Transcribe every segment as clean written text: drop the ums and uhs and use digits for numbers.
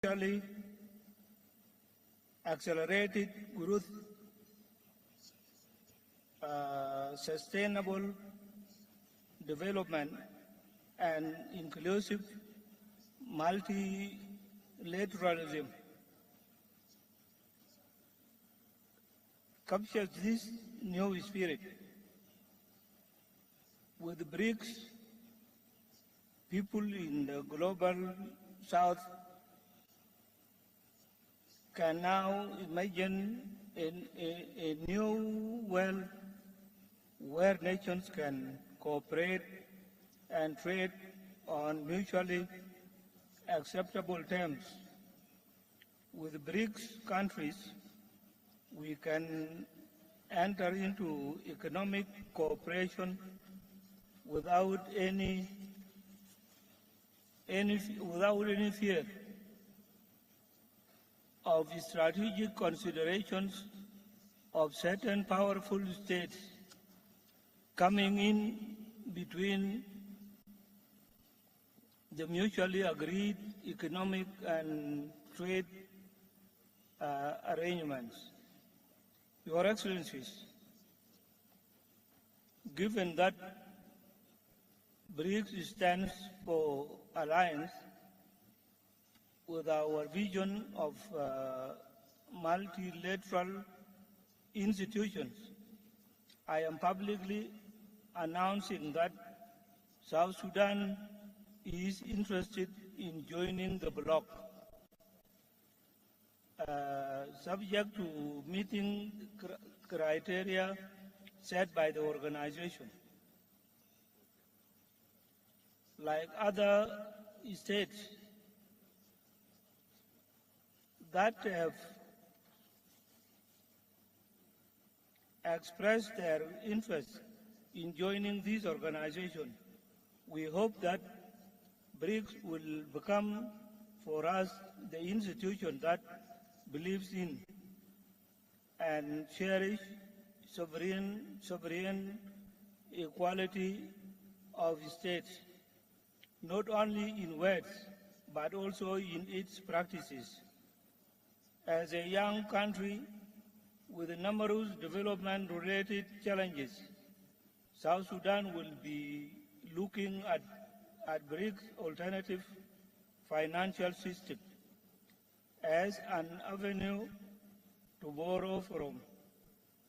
mutually accelerated growth, sustainable development, and inclusive multilateralism captures this new spirit. With BRICS, people in the global south can now imagine a new world where nations can cooperate and trade on mutually acceptable terms. With BRICS countries, we can enter into economic cooperation without any fear of strategic considerations of certain powerful states coming in between the mutually agreed economic and trade arrangements. Your Excellencies, given that BRICS stands for alliance with our vision of multilateral institutions, I am publicly announcing that South Sudan is interested in joining the bloc, subject to meeting criteria set by the organization. Like other states that have expressed their interest in joining this organization, we hope that BRICS will become for us the institution that believes in and cherish sovereign equality of states, not only in words, but also in its practices. As a young country with numerous development-related challenges, South Sudan will be looking at BRICS alternative financial system as an avenue to borrow from,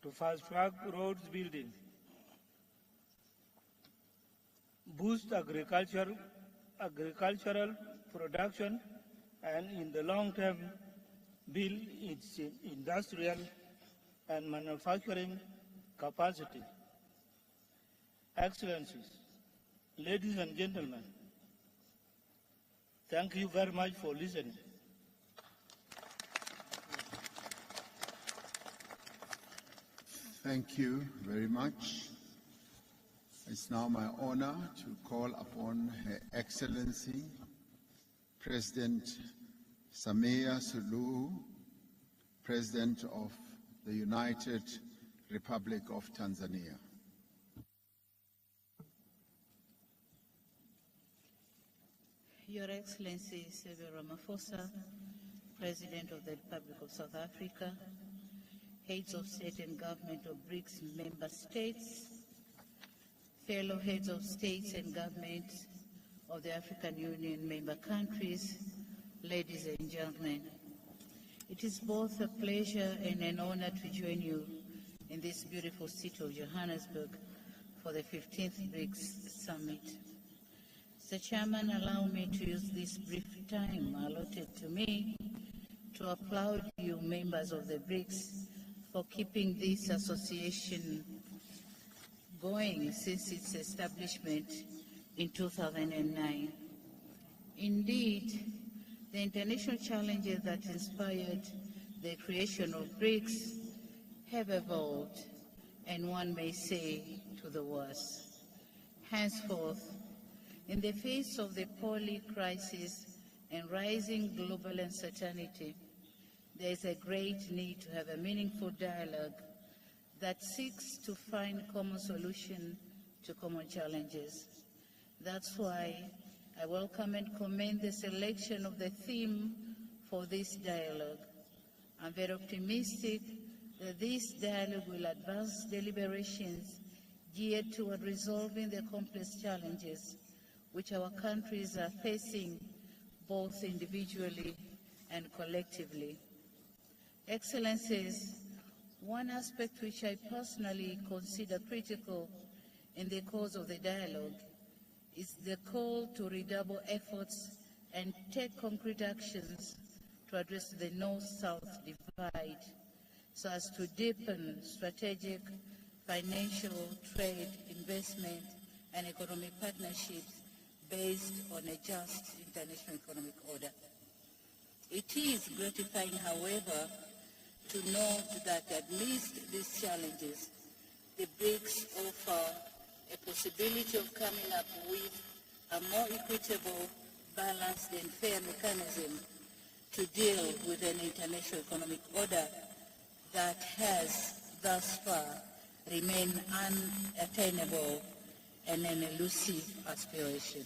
to fast-track roads building, boost agricultural production, and in the long term, build its industrial and manufacturing capacity. Excellencies, ladies and gentlemen, thank you very much for listening. Thank you very much. It's now my honor to call upon Her Excellency, President Samia Suluhu, President of the United Republic of Tanzania. Your Excellency Cyril Ramaphosa, President of the Republic of South Africa, heads of state and government of BRICS member states, fellow heads of states and governments of the African Union member countries, ladies and gentlemen, it is both a pleasure and an honor to join you in this beautiful city of Johannesburg for the 15th BRICS Summit. Mr. Chairman, allow me to use this brief time allotted to me to applaud you members of the BRICS for keeping this association going since its establishment in 2009. Indeed, the international challenges that inspired the creation of BRICS have evolved, and one may say to the worse. Henceforth, in the face of the poly crisis and rising global uncertainty, there is a great need to have a meaningful dialogue that seeks to find common solutions to common challenges. That's why I welcome and commend the selection of the theme for this dialogue. I'm very optimistic that this dialogue will advance deliberations geared toward resolving the complex challenges which our countries are facing both individually and collectively. Excellencies, one aspect which I personally consider critical in the course of the dialogue is the call to redouble efforts and take concrete actions to address the North-South divide so as to deepen strategic, financial, trade, investment, and economic partnerships based on a just international economic order. It is gratifying, however, to note that amidst these challenges, the BRICS offer a possibility of coming up with a more equitable, balanced, and fair mechanism to deal with an international economic order that has thus far remained unattainable and an elusive aspiration.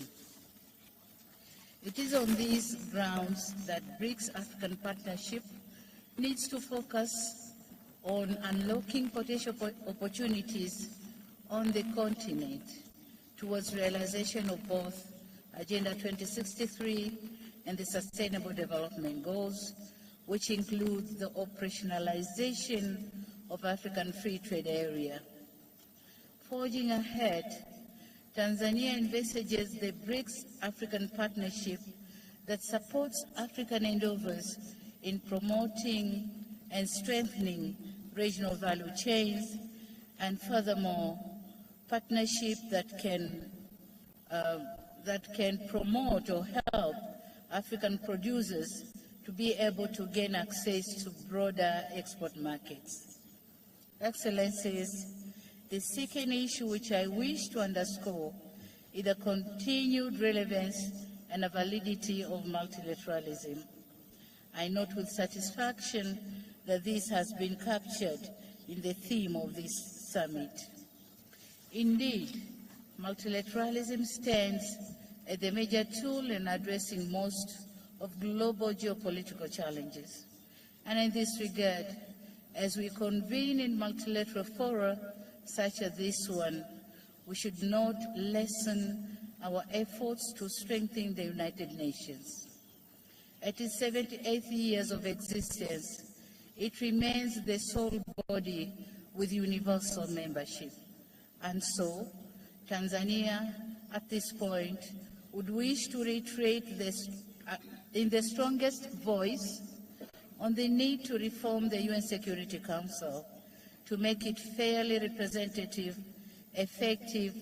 It is on these grounds that BRICS African Partnership needs to focus on unlocking potential opportunities on the continent towards realization of both Agenda 2063 and the Sustainable Development Goals, which includes the operationalization of African Free Trade Area. Forging ahead, Tanzania envisages the BRICS African Partnership that supports African endeavors in promoting and strengthening regional value chains, and furthermore, partnership that can promote or help African producers to be able to gain access to broader export markets. Excellencies, the second issue which I wish to underscore is the continued relevance and the validity of multilateralism. I note with satisfaction that this has been captured in the theme of this summit. Indeed, multilateralism stands as the major tool in addressing most of global geopolitical challenges. And in this regard, as we convene in multilateral fora such as this one, we should not lessen our efforts to strengthen the United Nations. At its 78th years of existence, it remains the sole body with universal membership. And so, Tanzania, at this point, would wish to reiterate this, in the strongest voice on the need to reform the UN Security Council to make it fairly representative, effective,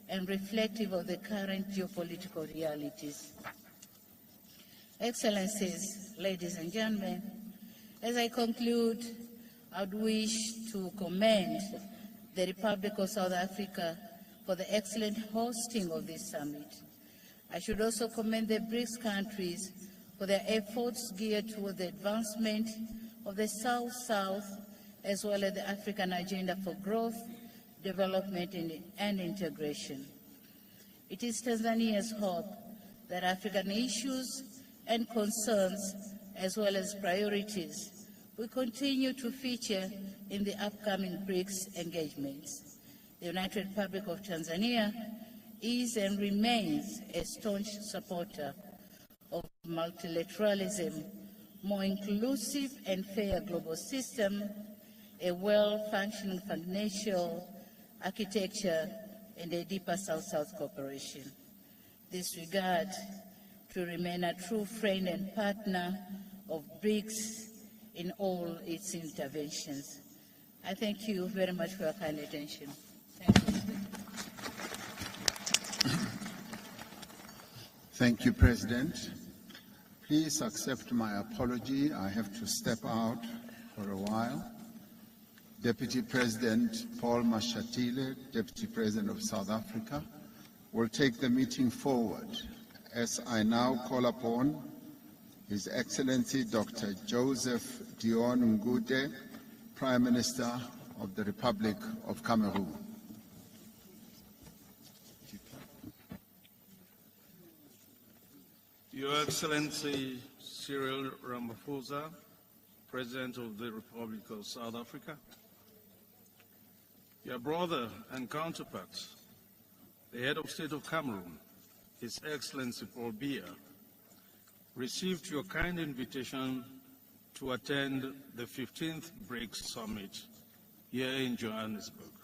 and reflective of the current geopolitical realities. Excellencies, ladies and gentlemen, as I conclude, I would wish to commend the Republic of South Africa for the excellent hosting of this summit. I should also commend the BRICS countries for their efforts geared toward the advancement of the South-South as well as the African agenda for growth, development, and integration. It is Tanzania's hope that African issues and concerns as well as priorities will continue to feature in the upcoming BRICS engagements. The United Republic of Tanzania is and remains a staunch supporter of multilateralism, more inclusive and fair global system, a well-functioning financial architecture, and a deeper South-South cooperation. This regard to remain a true friend and partner of BRICS in all its interventions. I thank you very much for your kind attention. Thank you. Thank you, President. Please accept my apology. I have to step out for a while. Deputy President Paul Mashatile, Deputy President of South Africa, will take the meeting forward as I now call upon His Excellency Dr. Joseph Dion Ngute, Prime Minister of the Republic of Cameroon. Your Excellency Cyril Ramaphosa, President of the Republic of South Africa, your brother and counterpart, the head of state of Cameroon, His Excellency Paul Biya, received your kind invitation to attend the 15th BRICS Summit here in Johannesburg.